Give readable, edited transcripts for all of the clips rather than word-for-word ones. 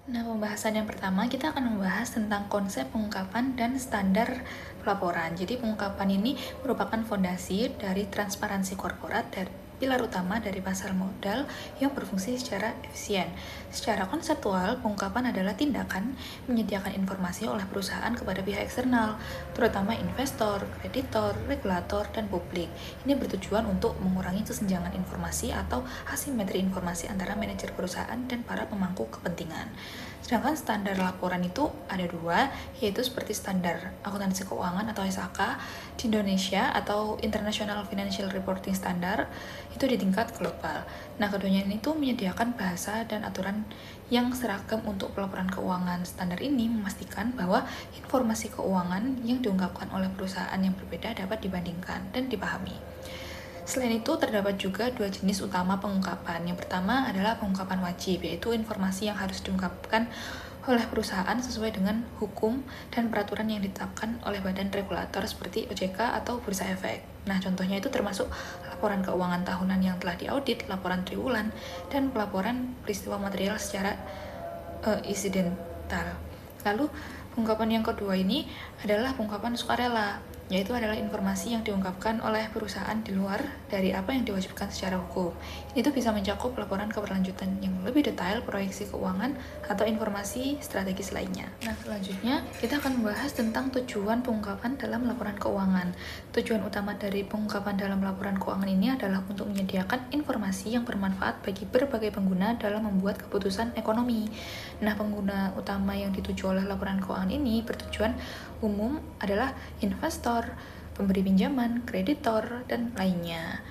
Nah, pembahasan yang pertama kita akan membahas tentang konsep pengungkapan dan standar pelaporan. Jadi, pengungkapan ini merupakan fondasi dari transparansi korporat dan pilar utama dari pasar modal yang berfungsi secara efisien. Secara konseptual, pengungkapan adalah tindakan menyediakan informasi oleh perusahaan kepada pihak eksternal, terutama investor, kreditor, regulator, dan publik. Ini bertujuan untuk mengurangi kesenjangan informasi atau asimetri informasi antara manajer perusahaan dan para pemangku kepentingan. Sedangkan standar laporan itu ada dua, yaitu seperti standar akuntansi keuangan atau SAK di Indonesia atau International Financial Reporting Standard itu di tingkat global. Nah, keduanya ini tuh menyediakan bahasa dan aturan yang seragam untuk pelaporan keuangan. Standar ini memastikan bahwa informasi keuangan yang diungkapkan oleh perusahaan yang berbeda dapat dibandingkan dan dipahami. Selain itu, terdapat juga dua jenis utama pengungkapan. Yang pertama adalah pengungkapan wajib, yaitu informasi yang harus diungkapkan oleh perusahaan sesuai dengan hukum dan peraturan yang ditetapkan oleh badan regulator seperti OJK atau Bursa Efek. Nah, contohnya itu termasuk laporan keuangan tahunan yang telah diaudit, laporan triwulan, dan pelaporan peristiwa material secara insidental. Lalu, pengungkapan yang kedua ini adalah pengungkapan sukarela, yaitu adalah informasi yang diungkapkan oleh perusahaan di luar dari apa yang diwajibkan secara hukum. Itu bisa mencakup laporan keberlanjutan yang lebih detail, proyeksi keuangan, atau informasi strategis lainnya. Nah, selanjutnya kita akan membahas tentang tujuan pengungkapan dalam laporan keuangan. Tujuan utama dari pengungkapan dalam laporan keuangan ini adalah untuk menyediakan informasi yang bermanfaat bagi berbagai pengguna dalam membuat keputusan ekonomi. Nah, pengguna utama yang dituju oleh laporan keuangan ini bertujuan umum adalah investor, pemberi pinjaman, kreditor, dan lainnya.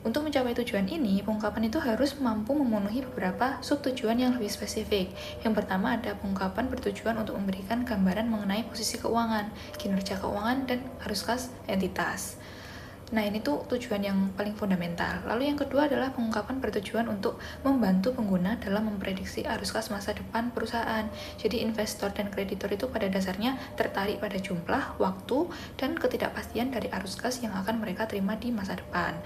Untuk mencapai tujuan ini, pengungkapan itu harus mampu memenuhi beberapa subtujuan yang lebih spesifik. Yang pertama ada pengungkapan bertujuan untuk memberikan gambaran mengenai posisi keuangan, kinerja keuangan, dan arus kas entitas. Nah, ini tuh tujuan yang paling fundamental. Lalu yang kedua adalah pengungkapan bertujuan untuk membantu pengguna dalam memprediksi arus kas masa depan perusahaan. Jadi investor dan kreditor itu pada dasarnya tertarik pada jumlah, waktu, dan ketidakpastian dari arus kas yang akan mereka terima di masa depan.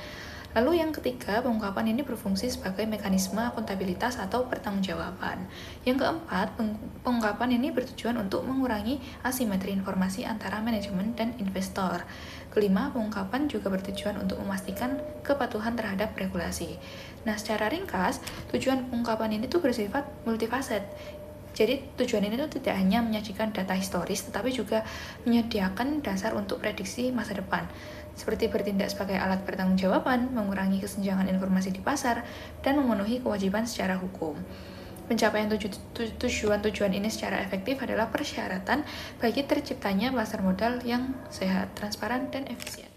Lalu yang ketiga, pengungkapan ini berfungsi sebagai mekanisme akuntabilitas atau pertanggungjawaban. Yang keempat, pengungkapan ini bertujuan untuk mengurangi asimetri informasi antara manajemen dan investor. Kelima, pengungkapan juga bertujuan untuk memastikan kepatuhan terhadap regulasi. Nah, secara ringkas, tujuan pengungkapan ini tuh bersifat multifaset. Jadi tujuan ini tuh tidak hanya menyajikan data historis, tetapi juga menyediakan dasar untuk prediksi masa depan, seperti bertindak sebagai alat pertanggungjawaban, mengurangi kesenjangan informasi di pasar, dan memenuhi kewajiban secara hukum. Pencapaian tujuan-tujuan ini secara efektif adalah persyaratan bagi terciptanya pasar modal yang sehat, transparan, dan efisien.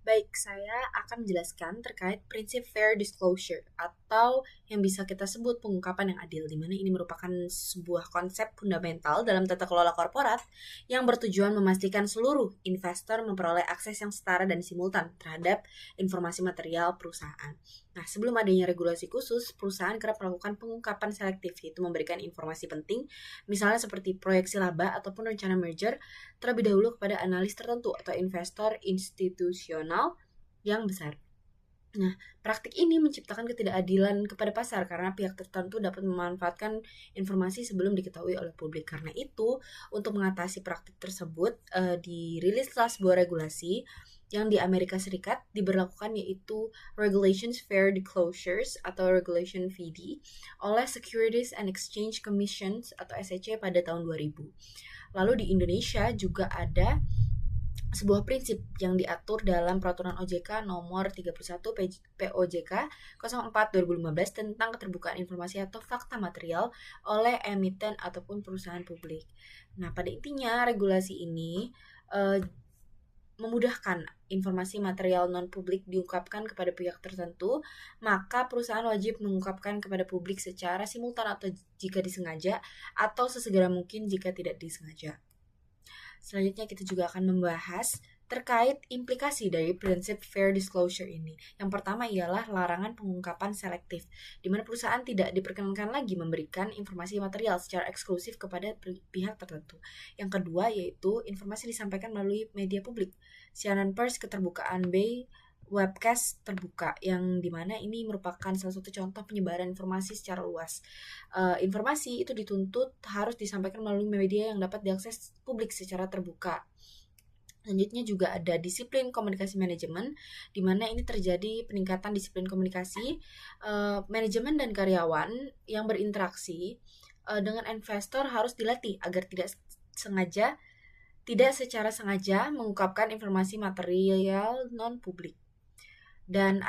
Baik, saya akan menjelaskan terkait prinsip fair disclosure atau yang bisa kita sebut pengungkapan yang adil, di mana ini merupakan sebuah konsep fundamental dalam tata kelola korporat yang bertujuan memastikan seluruh investor memperoleh akses yang setara dan simultan terhadap informasi material perusahaan. Nah, sebelum adanya regulasi khusus, perusahaan kerap melakukan pengungkapan selektif, yaitu memberikan informasi penting, misalnya seperti proyeksi laba ataupun rencana merger, terlebih dahulu kepada analis tertentu atau investor institusional yang besar. Nah, praktik ini menciptakan ketidakadilan kepada pasar karena pihak tertentu dapat memanfaatkan informasi sebelum diketahui oleh publik. Karena itu, untuk mengatasi praktik tersebut, dirilislah sebuah regulasi yang di Amerika Serikat diberlakukan, yaitu Regulations Fair Disclosures atau Regulation VD oleh Securities and Exchange Commission atau SEC pada tahun 2000. Lalu di Indonesia juga ada sebuah prinsip yang diatur dalam Peraturan OJK Nomor 31 POJK 04 2015 tentang keterbukaan informasi atau fakta material oleh emiten ataupun perusahaan publik. Nah, pada intinya regulasi ini memudahkan informasi material non-publik diungkapkan kepada pihak tertentu, maka perusahaan wajib mengungkapkan kepada publik secara simultan atau jika disengaja, atau sesegera mungkin jika tidak disengaja. Selanjutnya kita juga akan membahas terkait implikasi dari prinsip fair disclosure ini. Yang pertama ialah larangan pengungkapan selektif, di mana perusahaan tidak diperkenankan lagi memberikan informasi material secara eksklusif kepada pihak tertentu. Yang kedua yaitu informasi disampaikan melalui media publik, siaran pers, keterbukaan webcast terbuka, yang dimana ini merupakan salah satu contoh penyebaran informasi secara luas. Informasi itu dituntut harus disampaikan melalui media yang dapat diakses publik secara terbuka. Selanjutnya juga ada disiplin komunikasi manajemen, di mana ini terjadi peningkatan disiplin komunikasi manajemen dan karyawan yang berinteraksi dengan investor harus dilatih agar tidak secara sengaja mengungkapkan informasi material non publik. Dan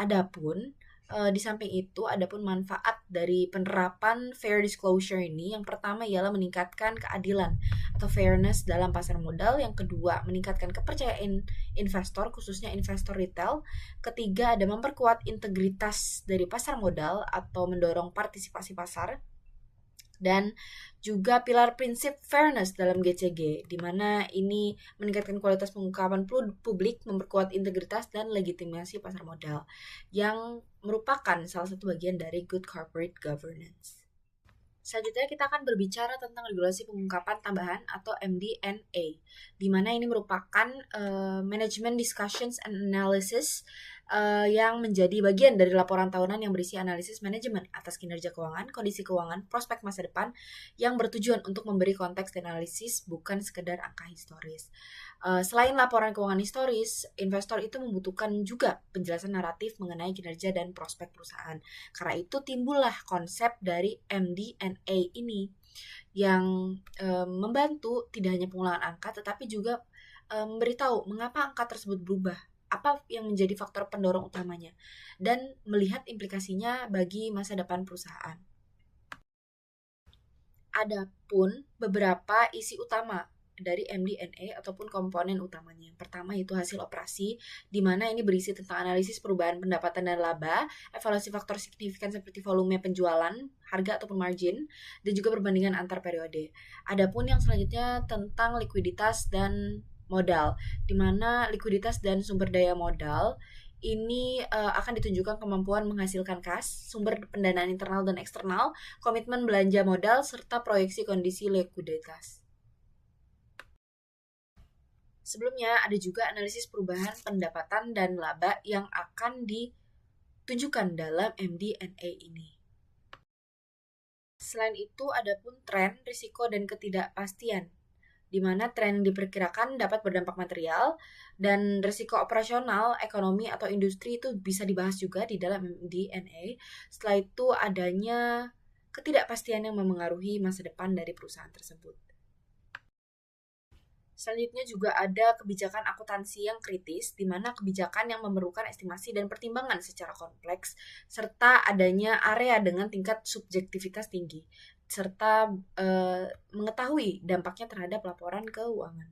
di samping itu adapun manfaat dari penerapan fair disclosure ini, yang pertama ialah meningkatkan keadilan atau fairness dalam pasar modal, yang kedua meningkatkan kepercayaan investor khususnya investor retail, ketiga ada memperkuat integritas dari pasar modal atau mendorong partisipasi pasar, dan juga pilar prinsip fairness dalam GCG, di mana ini meningkatkan kualitas pengungkapan publik, memperkuat integritas dan legitimasi pasar modal, yang merupakan salah satu bagian dari good corporate governance. Selanjutnya kita akan berbicara tentang regulasi pengungkapan tambahan atau MD&A, di mana ini merupakan management discussions and analysis yang menjadi bagian dari laporan tahunan yang berisi analisis manajemen atas kinerja keuangan, kondisi keuangan, prospek masa depan, yang bertujuan untuk memberi konteks dan analisis, bukan sekedar angka historis. Selain laporan keuangan historis, investor itu membutuhkan juga penjelasan naratif mengenai kinerja dan prospek perusahaan. Karena itu timbullah konsep dari MD&A ini, yang membantu tidak hanya pengulangan angka, tetapi juga memberitahu mengapa angka tersebut berubah, apa yang menjadi faktor pendorong utamanya, dan melihat implikasinya bagi masa depan perusahaan. Adapun beberapa isi utama dari MD&A ataupun komponen utamanya. Yang pertama itu hasil operasi, di mana ini berisi tentang analisis perubahan pendapatan dan laba, evaluasi faktor signifikan seperti volume penjualan, harga ataupun margin, dan juga perbandingan antar periode. Adapun yang selanjutnya tentang likuiditas dan modal, di mana likuiditas dan sumber daya modal ini akan ditunjukkan kemampuan menghasilkan kas, sumber pendanaan internal dan eksternal, komitmen belanja modal, serta proyeksi kondisi likuiditas. Sebelumnya ada juga analisis perubahan pendapatan dan laba yang akan ditunjukkan dalam MD&A ini. Selain itu, adapun tren, risiko, dan ketidakpastian, di mana tren diperkirakan dapat berdampak material, dan risiko operasional, ekonomi, atau industri itu bisa dibahas juga di dalam MD&A. Setelah itu adanya ketidakpastian yang memengaruhi masa depan dari perusahaan tersebut. Selanjutnya juga ada kebijakan akuntansi yang kritis, di mana kebijakan yang memerlukan estimasi dan pertimbangan secara kompleks, serta adanya area dengan tingkat subjektivitas tinggi, serta mengetahui dampaknya terhadap laporan keuangan.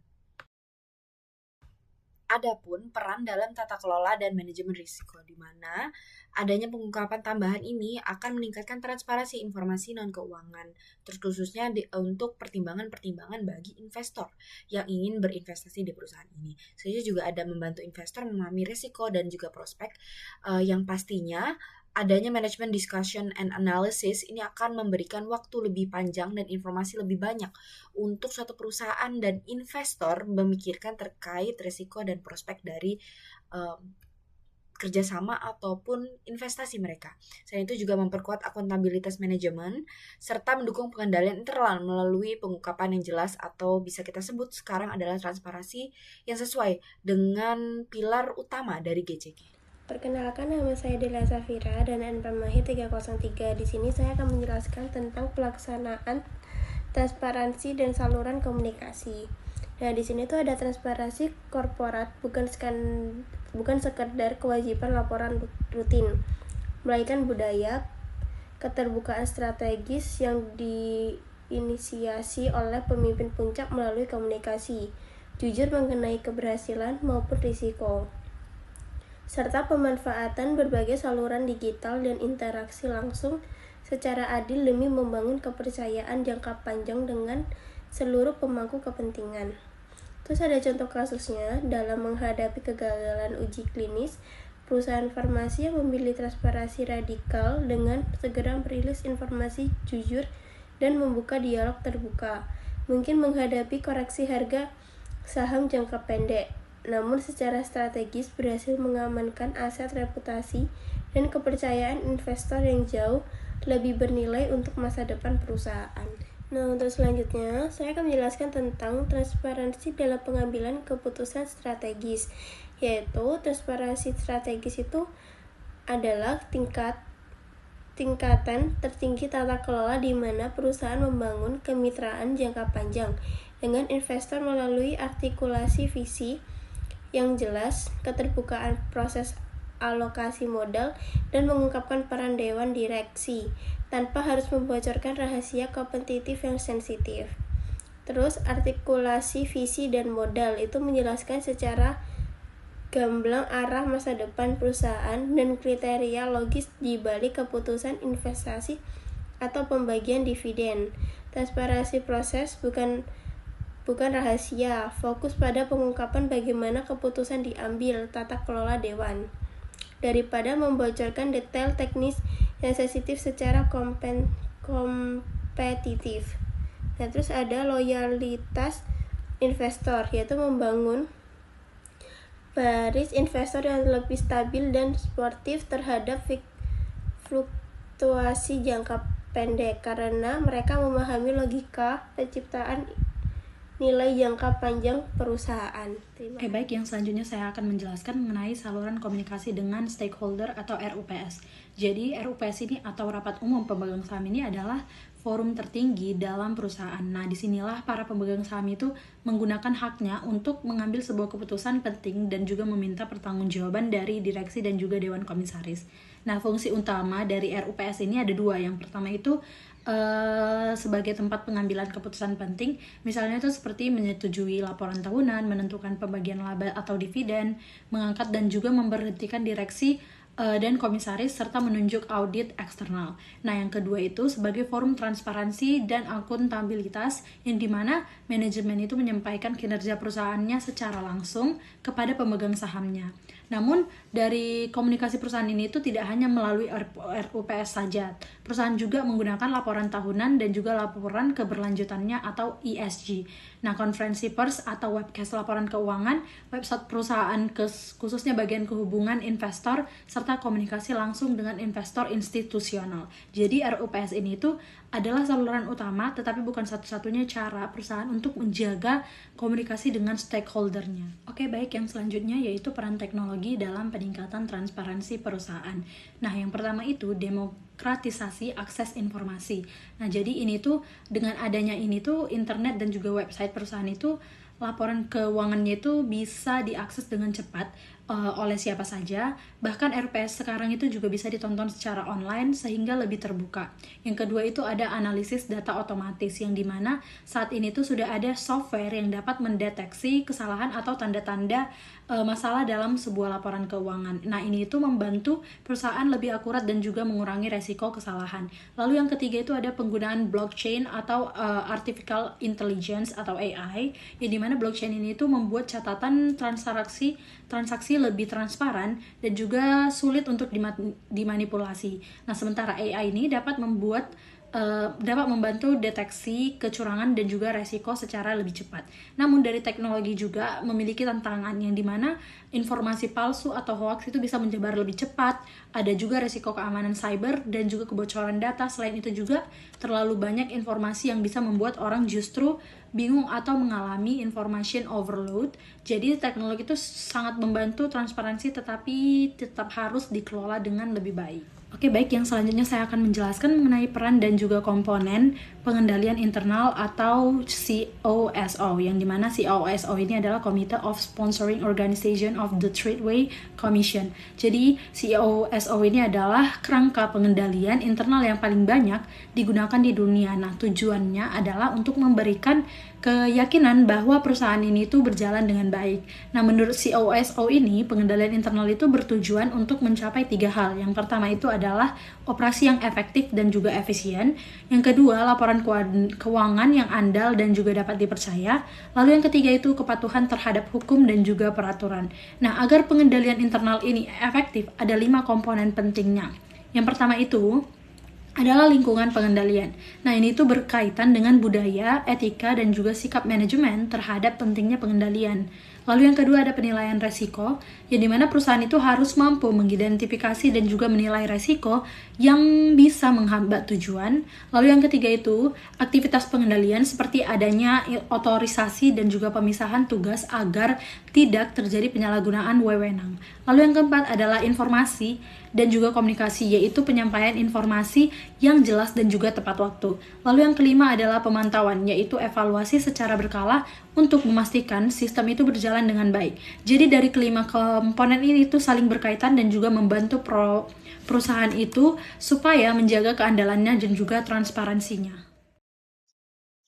Adapun peran dalam tata kelola dan manajemen risiko, di mana adanya pengungkapan tambahan ini akan meningkatkan transparansi informasi non-keuangan, terkhususnya untuk pertimbangan-pertimbangan bagi investor yang ingin berinvestasi di perusahaan ini. Sehingga juga ada membantu investor memahami risiko dan juga prospek, yang pastinya adanya management discussion and analysis ini akan memberikan waktu lebih panjang dan informasi lebih banyak untuk suatu perusahaan dan investor memikirkan terkait risiko dan prospek dari kerjasama ataupun investasi mereka. Selain itu juga memperkuat akuntabilitas manajemen serta mendukung pengendalian internal melalui pengungkapan yang jelas, atau bisa kita sebut sekarang adalah transparansi yang sesuai dengan pilar utama dari GCG. Perkenalkan, nama saya Dela Safira dan NPM 303. Di sini saya akan menjelaskan tentang pelaksanaan transparansi dan saluran komunikasi. Nah, di sini tuh ada transparansi korporat, bukan sekedar kewajiban laporan rutin, melainkan budaya keterbukaan strategis yang diinisiasi oleh pemimpin puncak melalui komunikasi jujur mengenai keberhasilan maupun risiko, serta pemanfaatan berbagai saluran digital dan interaksi langsung secara adil demi membangun kepercayaan jangka panjang dengan seluruh pemangku kepentingan. Terus ada contoh kasusnya dalam menghadapi kegagalan uji klinis, perusahaan farmasi yang memilih transparansi radikal dengan segera merilis informasi jujur dan membuka dialog terbuka, mungkin menghadapi koreksi harga saham jangka pendek. namun secara strategis berhasil mengamankan aset reputasi dan kepercayaan investor yang jauh lebih bernilai untuk masa depan perusahaan. Nah, untuk selanjutnya, saya akan menjelaskan tentang transparansi dalam pengambilan keputusan strategis, yaitu transparansi strategis itu adalah tingkatan tertinggi tata kelola di mana perusahaan membangun kemitraan jangka panjang dengan investor melalui artikulasi visi yang jelas, keterbukaan proses alokasi modal, dan mengungkapkan peran dewan direksi tanpa harus membocorkan rahasia kompetitif yang sensitif. Terus artikulasi visi dan modal itu menjelaskan secara gamblang arah masa depan perusahaan dan kriteria logis di balik keputusan investasi atau pembagian dividen. Transparansi proses bukan rahasia, fokus pada pengungkapan bagaimana keputusan diambil tata kelola dewan, daripada membocorkan detail teknis yang sensitif secara kompetitif. Nah, terus ada loyalitas investor, yaitu membangun baris investor yang lebih stabil dan sportif terhadap fluktuasi jangka pendek karena mereka memahami logika penciptaan nilai jangka panjang perusahaan. Baik, yang selanjutnya saya akan menjelaskan mengenai saluran komunikasi dengan stakeholder atau RUPS. Jadi RUPS ini atau Rapat Umum Pemegang Saham ini adalah forum tertinggi dalam perusahaan. Nah, disinilah para pemegang saham itu menggunakan haknya untuk mengambil sebuah keputusan penting dan juga meminta pertanggungjawaban dari direksi dan juga dewan komisaris. Nah, fungsi utama dari RUPS ini ada dua. Yang pertama itu sebagai tempat pengambilan keputusan penting, misalnya itu seperti menyetujui laporan tahunan, menentukan pembagian laba atau dividen, mengangkat dan juga memberhentikan direksi dan komisaris, serta menunjuk audit eksternal. Nah, yang kedua itu sebagai forum transparansi dan akuntabilitas, yang dimana manajemen itu menyampaikan kinerja perusahaannya secara langsung kepada pemegang sahamnya. Namun, dari komunikasi perusahaan ini itu tidak hanya melalui RUPS saja. Perusahaan juga menggunakan laporan tahunan dan juga laporan keberlanjutannya atau ESG. Nah, konferensi pers atau webcast laporan keuangan, website perusahaan khususnya bagian kehubungan investor, serta komunikasi langsung dengan investor institusional. Jadi RUPS ini itu adalah saluran utama, tetapi bukan satu-satunya cara perusahaan untuk menjaga komunikasi dengan stakeholdernya. Oke, baik, yang selanjutnya yaitu peran teknologi dalam peningkatan transparansi perusahaan. Nah, yang pertama itu demokratisasi akses informasi. Nah, jadi ini tuh dengan adanya ini tuh internet dan juga website perusahaan itu, laporan keuangannya itu bisa diakses dengan cepat oleh siapa saja. Bahkan RUPS sekarang itu juga bisa ditonton secara online sehingga lebih terbuka. Yang kedua itu ada analisis data otomatis, yang dimana saat ini tuh sudah ada software yang dapat mendeteksi kesalahan atau tanda-tanda masalah dalam sebuah laporan keuangan. Nah, ini itu membantu perusahaan lebih akurat dan juga mengurangi resiko kesalahan. Lalu yang ketiga itu ada penggunaan blockchain atau artificial intelligence atau AI, yang dimana blockchain ini itu membuat catatan transaksi lebih transparan dan juga sulit untuk dimanipulasi. Nah, sementara AI ini dapat membantu deteksi kecurangan dan juga resiko secara lebih cepat. Namun dari teknologi juga memiliki tantangan, yang dimana informasi palsu atau hoax itu bisa menyebar lebih cepat. Ada juga resiko keamanan cyber dan juga kebocoran data. Selain itu juga terlalu banyak informasi yang bisa membuat orang justru bingung atau mengalami information overload. Jadi teknologi itu sangat membantu transparansi, tetapi tetap harus dikelola dengan lebih baik. Oke, baik, yang selanjutnya saya akan menjelaskan mengenai peran dan juga komponen pengendalian internal atau COSO, yang dimana COSO ini adalah Committee of Sponsoring Organization of the Tradeway Commission. Jadi COSO ini adalah kerangka pengendalian internal yang paling banyak digunakan di dunia. Nah, tujuannya adalah untuk memberikan keyakinan bahwa perusahaan ini tuh berjalan dengan baik. Nah, menurut COSO ini, pengendalian internal itu bertujuan untuk mencapai 3 hal. Yang pertama itu adalah operasi yang efektif dan juga efisien. Yang kedua, laporan keuangan yang andal dan juga dapat dipercaya. Lalu yang ketiga itu kepatuhan terhadap hukum dan juga peraturan. Nah, agar pengendalian internal ini efektif, ada 5 komponen pentingnya. Yang pertama itu adalah lingkungan pengendalian. Nah, ini tuh berkaitan dengan budaya, etika, dan juga sikap manajemen terhadap pentingnya pengendalian. Lalu yang kedua ada penilaian resiko, yang dimana perusahaan itu harus mampu mengidentifikasi dan juga menilai resiko yang bisa menghambat tujuan. Lalu yang ketiga itu aktivitas pengendalian seperti adanya otorisasi dan juga pemisahan tugas agar tidak terjadi penyalahgunaan wewenang. Lalu yang keempat adalah informasi dan juga komunikasi, yaitu penyampaian informasi yang jelas dan juga tepat waktu. Lalu yang kelima adalah pemantauan, yaitu evaluasi secara berkala untuk memastikan sistem itu berjalan dengan baik. Jadi dari kelima komponen ini itu saling berkaitan dan juga membantu perusahaan itu supaya menjaga keandalannya dan juga transparansinya.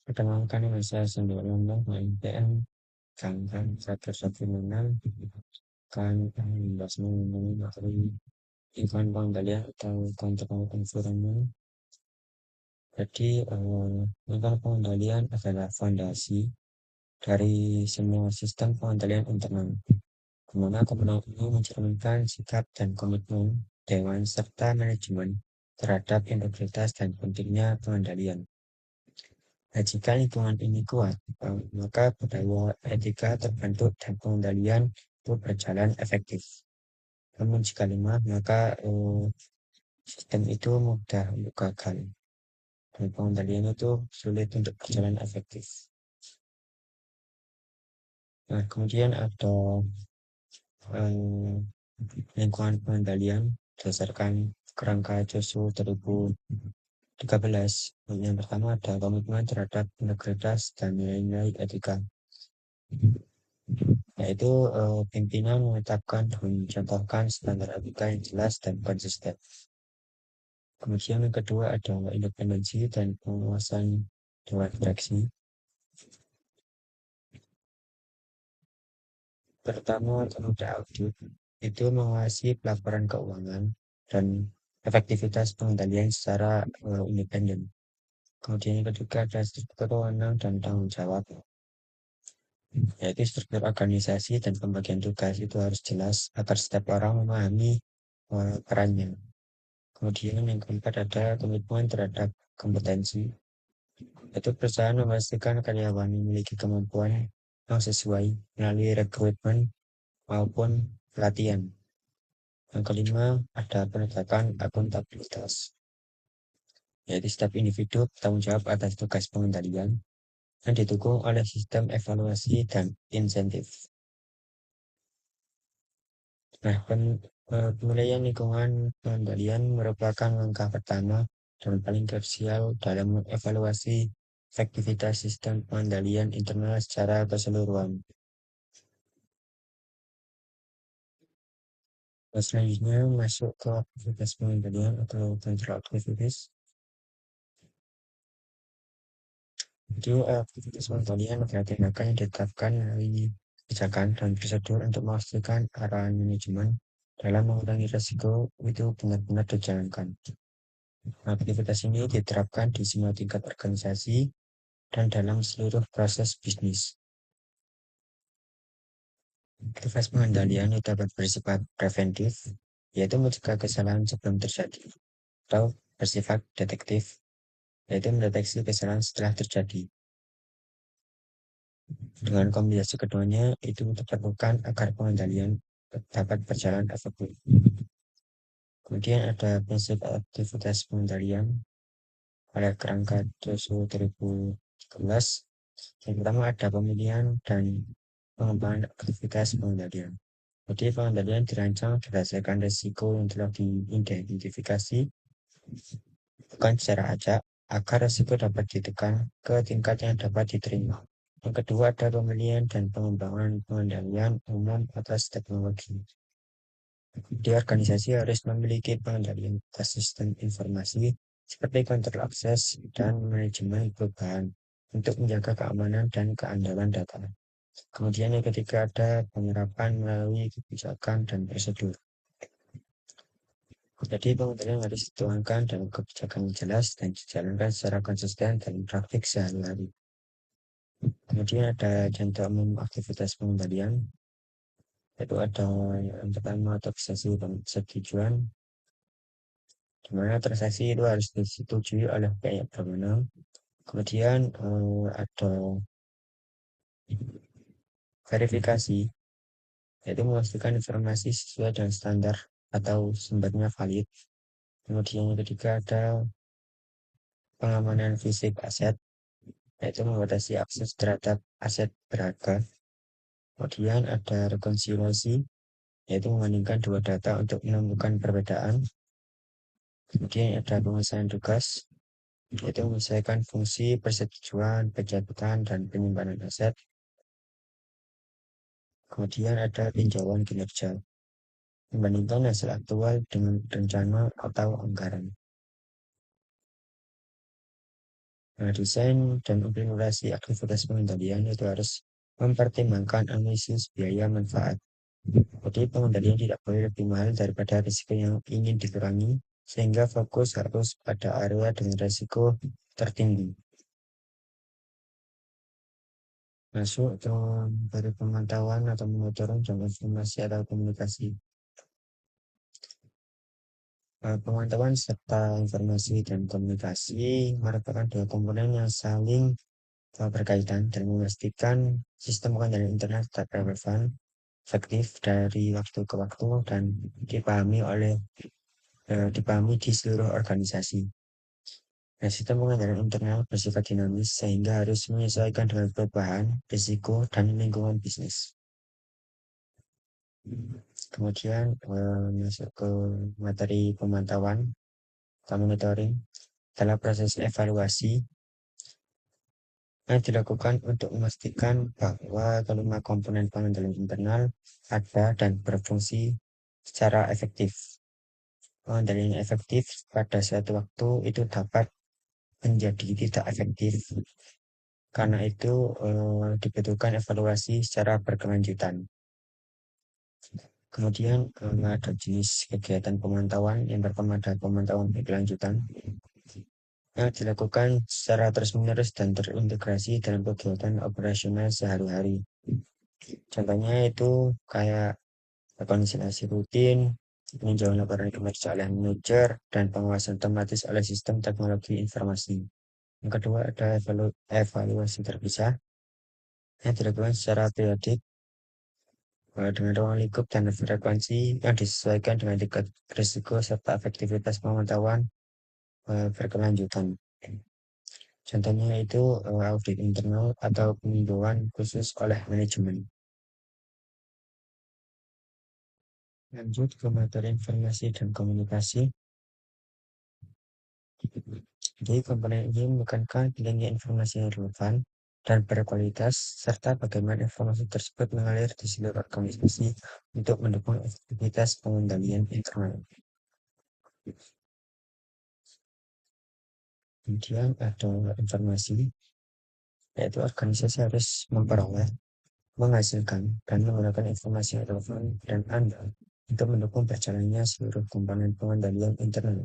Perkenalkan, nama saya Sendok Lombok, IPN Kangkang 116, kan membahas mengenai materi lingkungan pengendalian atau kontrol environment. Jadi, lingkungan pengendalian adalah fondasi dari semua sistem pengendalian internal, di mana komponen ini mencerminkan sikap dan komitmen dewan serta manajemen terhadap integritas dan pentingnya pengendalian. Nah, jika lingkungan ini kuat, maka budaya etika terbentuk dan pengendalian itu berjalan efektif. Namun jika lemah, maka sistem itu mudah untuk gagal dan pengendalian itu sulit untuk berjalan efektif. Nah, kemudian ada lingkungan pengendalian berdasarkan kerangka COSU 2013. Yang pertama ada komitmen terhadap integritas dan nilai-nilai etika, yaitu pimpinan menetapkan dan mencontohkan standar etika yang jelas dan konsisten. Kemudian yang kedua ada independensi dan pengawasan dewan direksi. Pertama, audit itu mengawasi pelaporan keuangan dan efektivitas pengendalian secara independen. Kemudian yang ketiga ada struktur wewenang dan tanggung jawab, yaitu struktur organisasi dan pembagian tugas itu harus jelas agar setiap orang memahami perannya. Kemudian yang keempat ada komitmen terhadap kompetensi, yaitu perusahaan memastikan karyawan memiliki kemampuan yang sesuai melalui rekrutmen maupun pelatihan. Yang kelima ada penegakan akuntabilitas, yaitu setiap individu bertanggung jawab atas tugas pengendalian yang didukung oleh sistem evaluasi dan insentif. Nah, penilaian lingkungan pengendalian merupakan langkah pertama dan paling krusial dalam mengevaluasi efektivitas sistem pengendalian internal secara keseluruhan. Selanjutnya masuk ke aktivitas pengendalian atau control activities. Jadi aktivitas pengendalian adalah tindakan yang ditetapkan melalui kebijakan dan prosedur untuk memastikan arahan manajemen dalam mengurangi risiko itu benar-benar dijalankan. Aktivitas ini diterapkan di semua tingkat organisasi dan dalam seluruh proses bisnis. Aktivitas pengendalian dapat bersifat preventif, yaitu mencegah kesalahan sebelum terjadi, atau bersifat detektif, yaitu mendeteksi kesalahan setelah terjadi. Dengan kombinasi keduanya, itu diperlukan agar pengendalian dapat berjalan efektif. Kemudian ada prinsip aktivitas pengendalian pada kerangka COSU 2013. Yang pertama ada pemilihan dan pengembangan aktivitas pengendalian. Jadi pengendalian dirancang berdasarkan risiko yang telah diidentifikasi, bukan secara acak, agar risiko dapat ditekan ke tingkat yang dapat diterima. Yang kedua ada pemilihan dan pengembangan pengendalian umum atas teknologi. Di organisasi harus memiliki pengendalian atas sistem informasi seperti kontrol akses dan manajemen perubahan untuk menjaga keamanan dan keandalan data. Kemudian yang ketiga ada penerapan melalui kebijakan dan prosedur. Jadi pengendalian harus dituangkan dalam kebijakan yang jelas dan dijalankan secara konsisten dalam praktik sehari-hari. Kemudian ada contoh umum aktivitas pengendalian, yaitu ada yang pertama taksasi dan persetujuan, di mana transaksi itu harus disetujui oleh pihak berwenang. Kemudian ada verifikasi, yaitu memastikan informasi sesuai dengan standar atau sumbernya valid. Kemudian yang ketiga ada pengamanan fisik aset, yaitu membatasi akses terhadap aset berharga. Kemudian ada rekonsiliasi, yaitu membandingkan dua data untuk menemukan perbedaan. Kemudian ada pemesanan tugas, yaitu menyelesaikan fungsi persetujuan, pencabutan, dan penyimpanan aset. Kemudian ada tinjauan kinerja, membandingkan hasil aktual dengan rencana atau anggaran. Nah, desain dan implementasi aktivitas pengendalian itu harus mempertimbangkan analisis biaya manfaat. Jadi pengendalian tidak boleh lebih mahal daripada risiko yang ingin dikurangi, sehingga fokus harus pada area dengan risiko tertinggi. Masuk ke dari pemantauan atau monitoring dan informasi atau komunikasi. Pemantauan serta informasi dan komunikasi merupakan dua komponen yang saling berkaitan dan memastikan sistem pengendalian internal tetap relevan, efektif dari waktu ke waktu, dan dipahami di seluruh organisasi. Nah, sistem pengendalian internal bersifat dinamis sehingga harus menyesuaikan dengan perubahan, risiko, dan lingkungan bisnis. Kemudian masuk ke materi pemantauan atau monitoring dalam proses evaluasi yang dilakukan untuk memastikan bahwa kelima komponen pengendalian internal ada dan berfungsi secara efektif. Pengendalian yang efektif pada suatu waktu itu dapat menjadi tidak efektif. Karena itu dibutuhkan evaluasi secara berkelanjutan. Kemudian ada jenis kegiatan pemantauan yang pertama ada pemantauan berkelanjutan yang dilakukan secara terus-menerus dan terintegrasi dalam kegiatan operasional sehari-hari. Contohnya itu kayak rekonsiliasi rutin, peninjauan laporan kinerja oleh manajer, dan pengawasan otomatis oleh sistem teknologi informasi. Yang kedua ada evaluasi terpisah yang dilakukan secara periodik dengan ruang lingkup dan frekuensi yang disesuaikan dengan tingkat risiko serta efektivitas pemantauan berkelanjutan. Contohnya itu audit internal atau peninjauan khusus oleh manajemen. Lanjut ke materi informasi dan komunikasi. Jadi komponen ini menekankan pentingnya informasi yang relevan dan berkualitas, serta bagaimana informasi tersebut mengalir di seluruh organisasi untuk mendukung efektivitas pengendalian internal. Kemudian ada informasi, yaitu organisasi harus memperoleh, menghasilkan, dan menggunakan informasi yang relevan dan andal untuk mendukung berjalannya seluruh komponen pengendalian internal.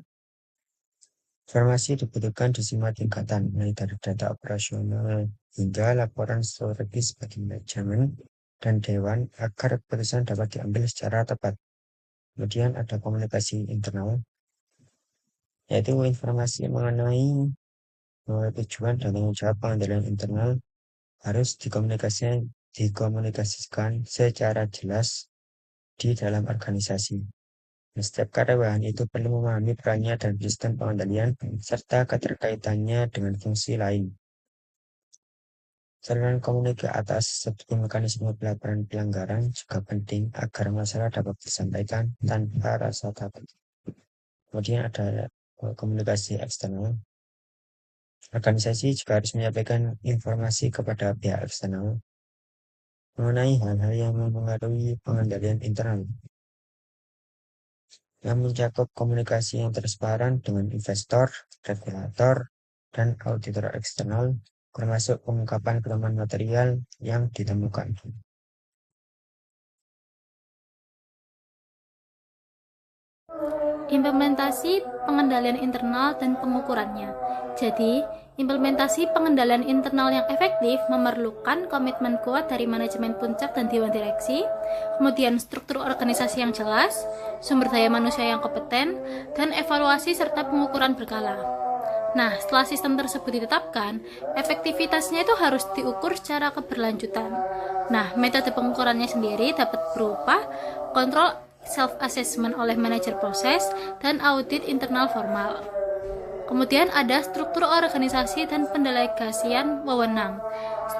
Informasi dibutuhkan di semua tingkatan, mulai dari data operasional hingga laporan strategis bagi manajemen dan dewan agar keputusan dapat diambil secara tepat. Kemudian ada komunikasi internal, yaitu informasi mengenai tujuan dan tanggung jawab pengendalian internal harus dikomunikasikan secara jelas di dalam organisasi. Setiap karyawan itu perlu memahami perannya dan sistem pengendalian serta keterkaitannya dengan fungsi lain. Saluran komunikasi atas seperti mekanisme pelaporan pelanggaran juga penting agar masalah dapat disampaikan tanpa rasa takut. Kemudian ada komunikasi eksternal. Organisasi juga harus menyampaikan informasi kepada pihak eksternal mengenai hal-hal yang mempengaruhi pengendalian internal, yang mencakup komunikasi yang transparan dengan investor, regulator, dan auditor eksternal, termasuk pengungkapan kelemahan material yang ditemukan. Implementasi pengendalian internal dan pengukurannya. Jadi, implementasi pengendalian internal yang efektif memerlukan komitmen kuat dari manajemen puncak dan dewan direksi, kemudian struktur organisasi yang jelas, sumber daya manusia yang kompeten, dan evaluasi serta pengukuran berkala. Nah, setelah sistem tersebut ditetapkan, efektivitasnya itu harus diukur secara keberlanjutan. Nah, metode pengukurannya sendiri dapat berupa kontrol self-assessment oleh manajer proses dan audit internal formal. Kemudian ada struktur organisasi dan pendelegasian wewenang.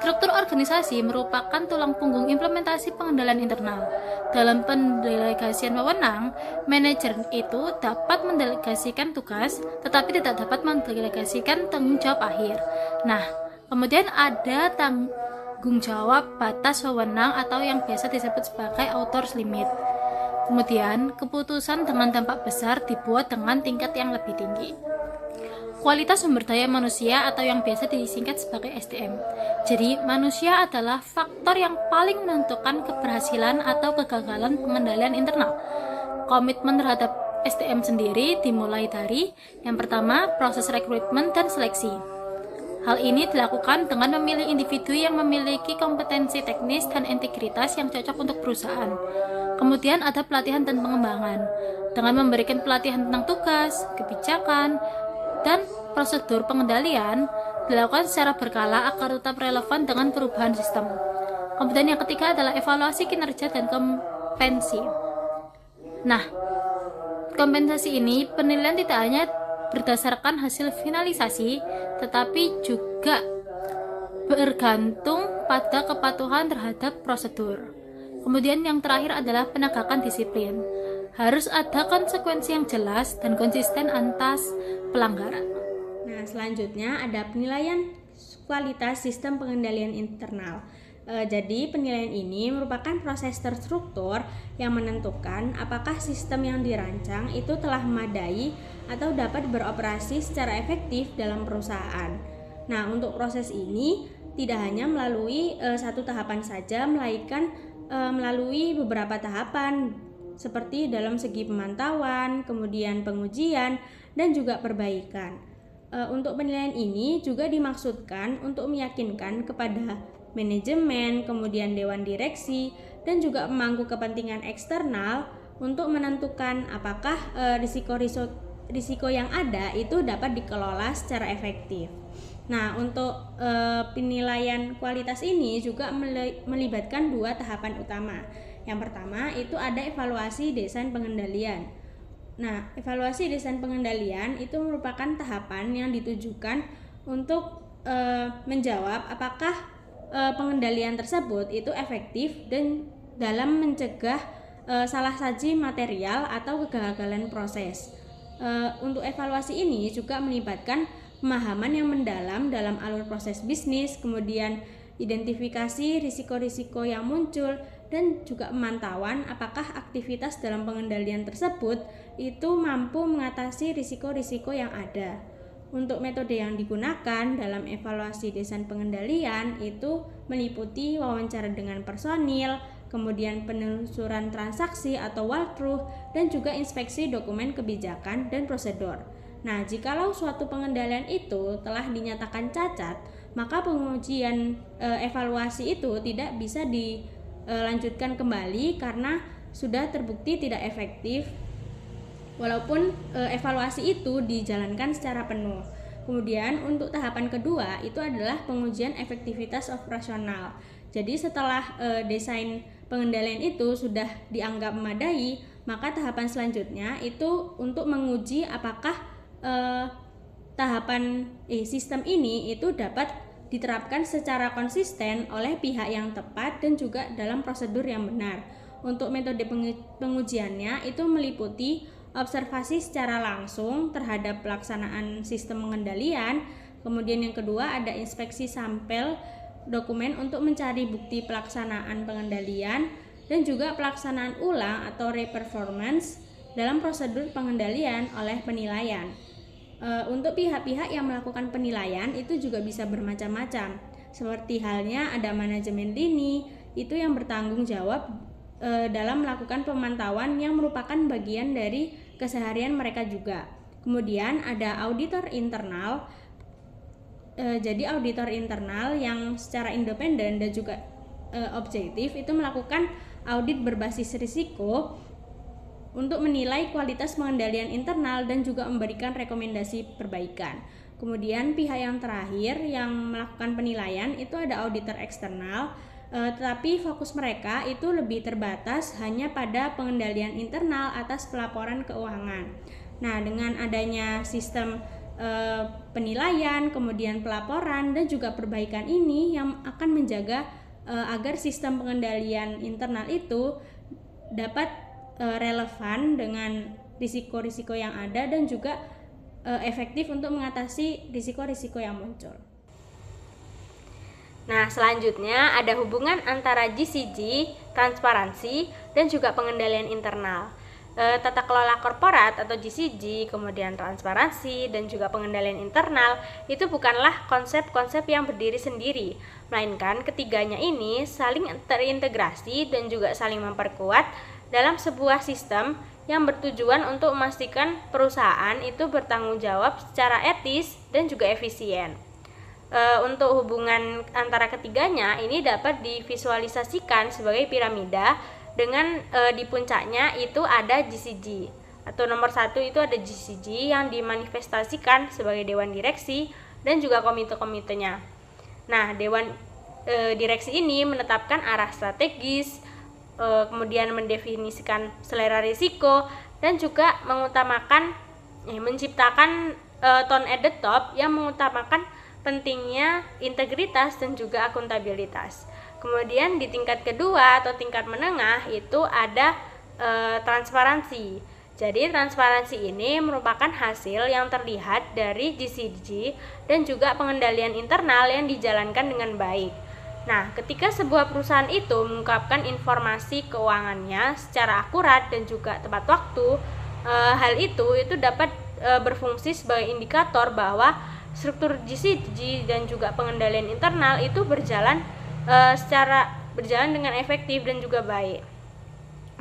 Struktur organisasi merupakan tulang punggung implementasi pengendalian internal. Dalam pendelegasian wewenang, manajer itu dapat mendelegasikan tugas, tetapi tidak dapat mendelegasikan tanggung jawab akhir. Nah, kemudian ada tanggung jawab batas wewenang atau yang biasa disebut sebagai author's limit. Kemudian, keputusan dengan dampak besar dibuat dengan tingkat yang lebih tinggi. Kualitas sumber daya manusia atau yang biasa disingkat sebagai SDM. Jadi, manusia adalah faktor yang paling menentukan keberhasilan atau kegagalan pengendalian internal. Komitmen terhadap SDM sendiri dimulai dari yang pertama, proses rekrutmen dan seleksi. Hal ini dilakukan dengan memilih individu yang memiliki kompetensi teknis dan integritas yang cocok untuk perusahaan. Kemudian ada pelatihan dan pengembangan, dengan memberikan pelatihan tentang tugas, kebijakan, dan prosedur pengendalian dilakukan secara berkala agar tetap relevan dengan perubahan sistem. Kemudian yang ketiga adalah evaluasi kinerja dan kompetensi. Nah, kompensasi ini penilaian tidak hanya berdasarkan hasil finalisasi, tetapi juga bergantung pada kepatuhan terhadap prosedur. Kemudian yang terakhir adalah penegakan disiplin. Harus ada konsekuensi yang jelas dan konsisten atas pelanggaran. Nah, selanjutnya ada penilaian kualitas sistem pengendalian internal. Jadi, penilaian ini merupakan proses terstruktur yang menentukan apakah sistem yang dirancang itu telah memadai atau dapat beroperasi secara efektif dalam perusahaan. Nah, untuk proses ini tidak hanya melalui satu tahapan saja, melainkan melalui beberapa tahapan seperti dalam segi pemantauan, kemudian pengujian, dan juga perbaikan. Untuk penilaian ini juga dimaksudkan untuk meyakinkan kepada manajemen, kemudian dewan direksi, dan juga pemangku kepentingan eksternal untuk menentukan apakah risiko yang ada itu dapat dikelola secara efektif. Nah, untuk penilaian kualitas ini juga melibatkan dua tahapan utama. Yang pertama itu ada evaluasi desain pengendalian. Nah, evaluasi desain pengendalian itu merupakan tahapan yang ditujukan untuk menjawab apakah pengendalian tersebut itu efektif dan dalam mencegah salah saji material atau kegagalan proses. Untuk evaluasi ini juga melibatkan pemahaman yang mendalam dalam alur proses bisnis, kemudian identifikasi risiko-risiko yang muncul, dan juga pemantauan apakah aktivitas dalam pengendalian tersebut itu mampu mengatasi risiko-risiko yang ada. Untuk metode yang digunakan dalam evaluasi desain pengendalian itu meliputi wawancara dengan personil, kemudian penelusuran transaksi atau walkthrough, dan juga inspeksi dokumen kebijakan dan prosedur. Nah, jikalau suatu pengendalian itu telah dinyatakan cacat, maka pengujian evaluasi itu tidak bisa dilanjutkan kembali karena sudah terbukti tidak efektif walaupun evaluasi itu dijalankan secara penuh. Kemudian untuk tahapan kedua itu adalah pengujian efektivitas operasional. Jadi setelah desain pengendalian itu sudah dianggap memadai, maka tahapan selanjutnya itu untuk menguji apakah sistem ini itu dapat diterapkan secara konsisten oleh pihak yang tepat dan juga dalam prosedur yang benar. Untuk metode pengujiannya itu meliputi observasi secara langsung terhadap pelaksanaan sistem pengendalian. Kemudian yang kedua ada inspeksi sampel dokumen untuk mencari bukti pelaksanaan pengendalian dan juga pelaksanaan ulang atau re-performance dalam prosedur pengendalian oleh penilaian. Untuk pihak-pihak yang melakukan penilaian itu juga bisa bermacam-macam. Seperti halnya ada manajemen lini, itu yang bertanggung jawab dalam melakukan pemantauan yang merupakan bagian dari keseharian mereka juga. Kemudian ada auditor internal. Jadi auditor internal yang secara independen dan juga objektif itu melakukan audit berbasis risiko untuk menilai kualitas pengendalian internal dan juga memberikan rekomendasi perbaikan. Kemudian pihak yang terakhir yang melakukan penilaian itu ada auditor eksternal, tetapi fokus mereka itu lebih terbatas hanya pada pengendalian internal atas pelaporan keuangan. Nah, dengan adanya sistem penilaian, kemudian pelaporan dan juga perbaikan ini yang akan menjaga agar sistem pengendalian internal itu dapat relevan dengan risiko-risiko yang ada dan juga efektif untuk mengatasi risiko-risiko yang muncul. Nah, selanjutnya ada hubungan antara GCG, transparansi, dan juga pengendalian internal. Tata kelola korporat atau GCG, kemudian transparansi, dan juga pengendalian internal itu bukanlah konsep-konsep yang berdiri sendiri, melainkan ketiganya ini saling terintegrasi dan juga saling memperkuat dalam sebuah sistem yang bertujuan untuk memastikan perusahaan itu bertanggung jawab secara etis dan juga efisien. Untuk hubungan antara ketiganya ini dapat divisualisasikan sebagai piramida dengan di puncaknya itu ada GCG atau nomor 1 itu ada GCG yang dimanifestasikan sebagai dewan direksi dan juga komite-komitenya. Nah, dewan direksi ini menetapkan arah strategis, kemudian mendefinisikan selera risiko dan juga menciptakan tone at the top yang mengutamakan pentingnya integritas dan juga akuntabilitas. Kemudian di tingkat kedua atau tingkat menengah itu ada transparansi. Jadi transparansi ini merupakan hasil yang terlihat dari GCG dan juga pengendalian internal yang dijalankan dengan baik. Nah, ketika sebuah perusahaan itu mengungkapkan informasi keuangannya secara akurat dan juga tepat waktu, hal itu dapat berfungsi sebagai indikator bahwa struktur GCG dan juga pengendalian internal itu berjalan dengan efektif dan juga baik.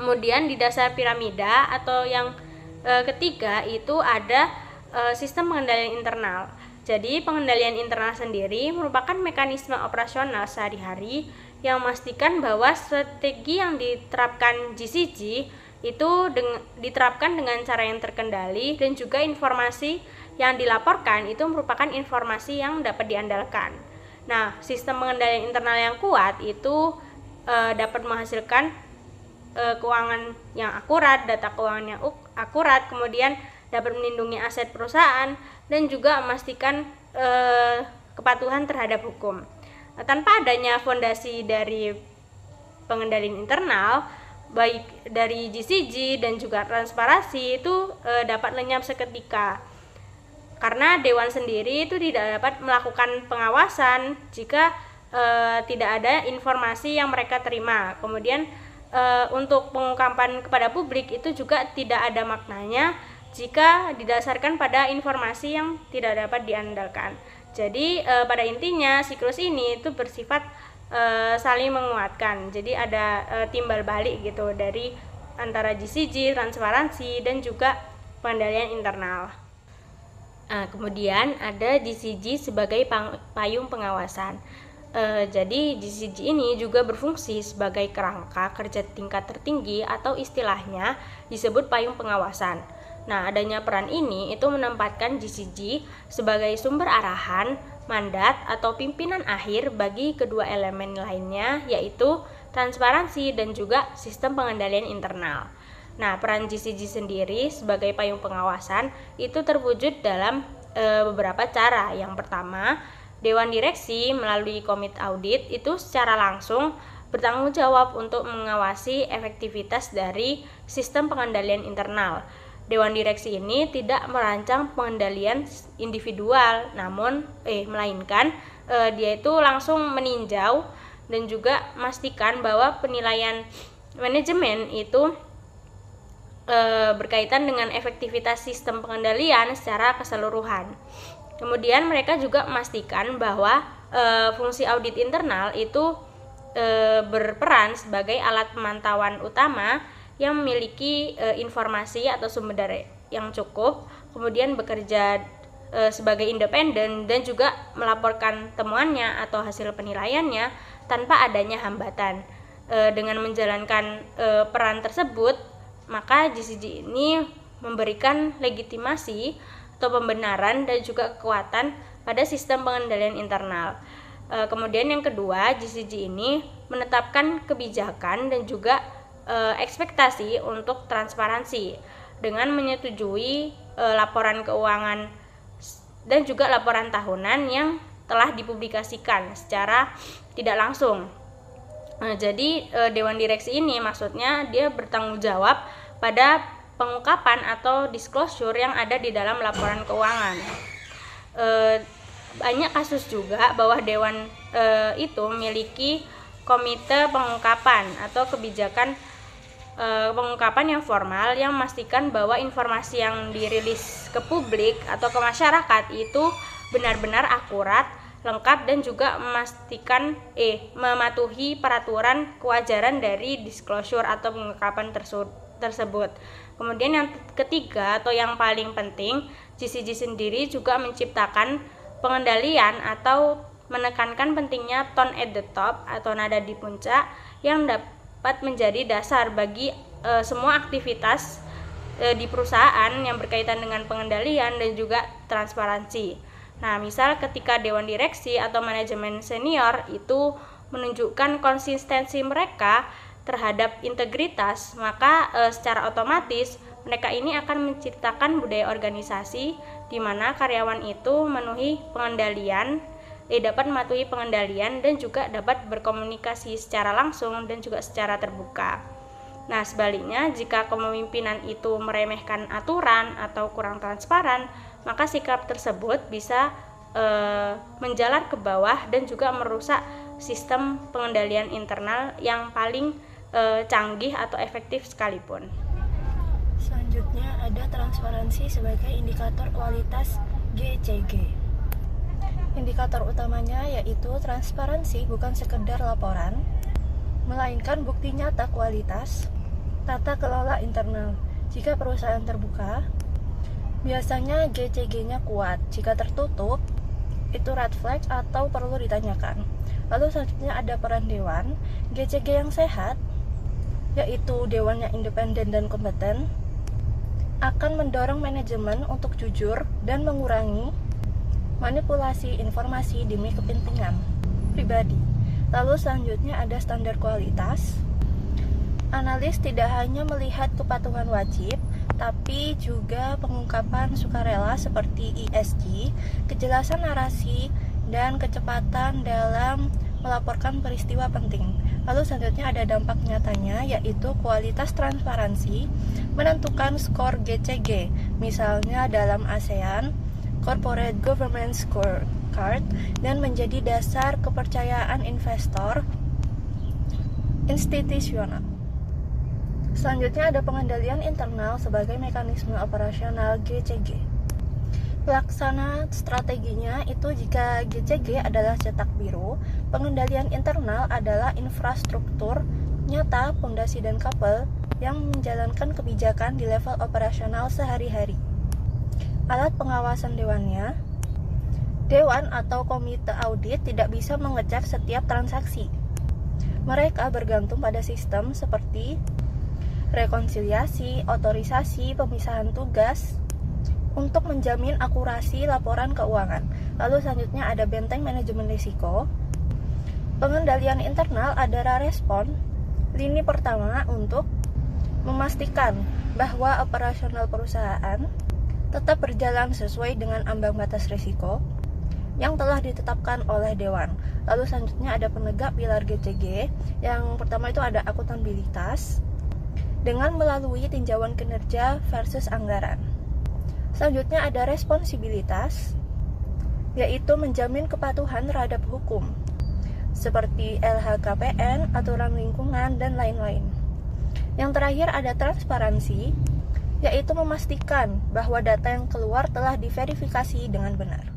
Kemudian di dasar piramida atau yang ketiga itu ada sistem pengendalian internal. Jadi pengendalian internal sendiri merupakan mekanisme operasional sehari-hari yang memastikan bahwa strategi yang diterapkan GCG itu diterapkan dengan cara yang terkendali dan juga informasi yang dilaporkan itu merupakan informasi yang dapat diandalkan. Nah, sistem pengendalian internal yang kuat itu dapat menghasilkan keuangan yang akurat, data keuangan yang akurat, kemudian dapat melindungi aset perusahaan dan juga memastikan kepatuhan terhadap hukum. Tanpa adanya fondasi dari pengendalian internal, baik dari GCG dan juga transparansi itu dapat lenyap seketika. Karena dewan sendiri itu tidak dapat melakukan pengawasan jika tidak ada informasi yang mereka terima. Kemudian untuk pengungkapan kepada publik itu juga tidak ada maknanya jika didasarkan pada informasi yang tidak dapat diandalkan. Jadi pada intinya siklus ini itu bersifat saling menguatkan. Jadi ada timbal balik gitu dari antara GCG, transparansi dan juga pengendalian internal. Kemudian ada GCG sebagai payung pengawasan. Jadi GCG ini juga berfungsi sebagai kerangka kerja tingkat tertinggi atau istilahnya disebut payung pengawasan. Nah, adanya peran ini itu menempatkan GCG sebagai sumber arahan, mandat atau pimpinan akhir bagi kedua elemen lainnya yaitu transparansi dan juga sistem pengendalian internal. Nah, peran GCG sendiri sebagai payung pengawasan itu terwujud dalam beberapa cara. Yang pertama, Dewan Direksi melalui komite audit itu secara langsung bertanggung jawab untuk mengawasi efektivitas dari sistem pengendalian internal. Dewan Direksi ini tidak merancang pengendalian individual, melainkan dia itu langsung meninjau dan juga memastikan bahwa penilaian manajemen itu berkaitan dengan efektivitas sistem pengendalian secara keseluruhan. Kemudian mereka juga memastikan bahwa fungsi audit internal itu berperan sebagai alat pemantauan utama yang memiliki informasi atau sumber daya yang cukup, kemudian bekerja sebagai independen dan juga melaporkan temuannya atau hasil penilaiannya tanpa adanya hambatan. Dengan menjalankan peran tersebut, maka GCG ini memberikan legitimasi atau pembenaran dan juga kekuatan pada sistem pengendalian internal. Kemudian yang kedua, GCG ini menetapkan kebijakan dan juga ekspektasi untuk transparansi dengan menyetujui laporan keuangan dan juga laporan tahunan yang telah dipublikasikan secara tidak langsung. Jadi Dewan Direksi ini maksudnya dia bertanggung jawab pada pengungkapan atau disclosure yang ada di dalam laporan keuangan. Banyak kasus juga bahwa Dewan itu memiliki komite pengungkapan atau kebijakan pengungkapan yang formal yang memastikan bahwa informasi yang dirilis ke publik atau ke masyarakat itu benar-benar akurat, lengkap dan juga memastikan mematuhi peraturan kewajaran dari disclosure atau pengungkapan tersebut. Kemudian yang ketiga atau yang paling penting, GCG sendiri juga menciptakan pengendalian atau menekankan pentingnya tone at the top atau nada di puncak yang dapat menjadi dasar bagi semua aktivitas di perusahaan yang berkaitan dengan pengendalian dan juga transparansi. Nah, misal ketika Dewan Direksi atau manajemen senior itu menunjukkan konsistensi mereka terhadap integritas, maka secara otomatis mereka ini akan menciptakan budaya organisasi di mana karyawan itu dapat mematuhi pengendalian dan juga dapat berkomunikasi secara langsung dan juga secara terbuka. Nah, sebaliknya jika kepemimpinan itu meremehkan aturan atau kurang transparan, maka sikap tersebut bisa menjalar ke bawah dan juga merusak sistem pengendalian internal yang paling canggih atau efektif sekalipun. Selanjutnya ada transparansi sebagai indikator kualitas GCG. Indikator utamanya yaitu transparansi bukan sekedar laporan, melainkan bukti nyata kualitas tata kelola internal. Jika perusahaan terbuka, biasanya GCG-nya kuat. Jika tertutup, itu red flag atau perlu ditanyakan. Lalu selanjutnya ada peran dewan. GCG yang sehat, yaitu dewan yang independen dan kompeten, akan mendorong manajemen untuk jujur dan mengurangi manipulasi informasi demi kepentingan pribadi. Lalu selanjutnya ada standar kualitas. Analis tidak hanya melihat kepatuhan wajib, tapi juga pengungkapan sukarela seperti ESG, kejelasan narasi, dan kecepatan dalam melaporkan peristiwa penting. Lalu selanjutnya ada dampak nyatanya, yaitu kualitas transparansi menentukan skor GCG. Misalnya dalam ASEAN, Corporate Governance Scorecard, dan menjadi dasar kepercayaan investor institusional. Selanjutnya ada pengendalian internal sebagai mekanisme operasional GCG. Pelaksana strateginya itu jika GCG adalah cetak biru, pengendalian internal adalah infrastruktur nyata, fondasi dan kabel yang menjalankan kebijakan di level operasional sehari-hari. Alat pengawasan dewannya, dewan atau komite audit tidak bisa mengecek setiap transaksi. Mereka bergantung pada sistem seperti rekonsiliasi, otorisasi, pemisahan tugas untuk menjamin akurasi laporan keuangan. Lalu selanjutnya ada benteng manajemen risiko. Pengendalian internal adalah respon lini pertama untuk memastikan bahwa operasional perusahaan tetap berjalan sesuai dengan ambang batas risiko yang telah ditetapkan oleh dewan. Lalu selanjutnya ada penegak pilar GCG. Yang pertama itu ada akuntabilitas dengan melalui tinjauan kinerja versus anggaran. Selanjutnya ada responsibilitas, yaitu menjamin kepatuhan terhadap hukum seperti LHKPN, aturan lingkungan, dan lain-lain. Yang terakhir ada transparansi, yaitu memastikan bahwa data yang keluar telah diverifikasi dengan benar.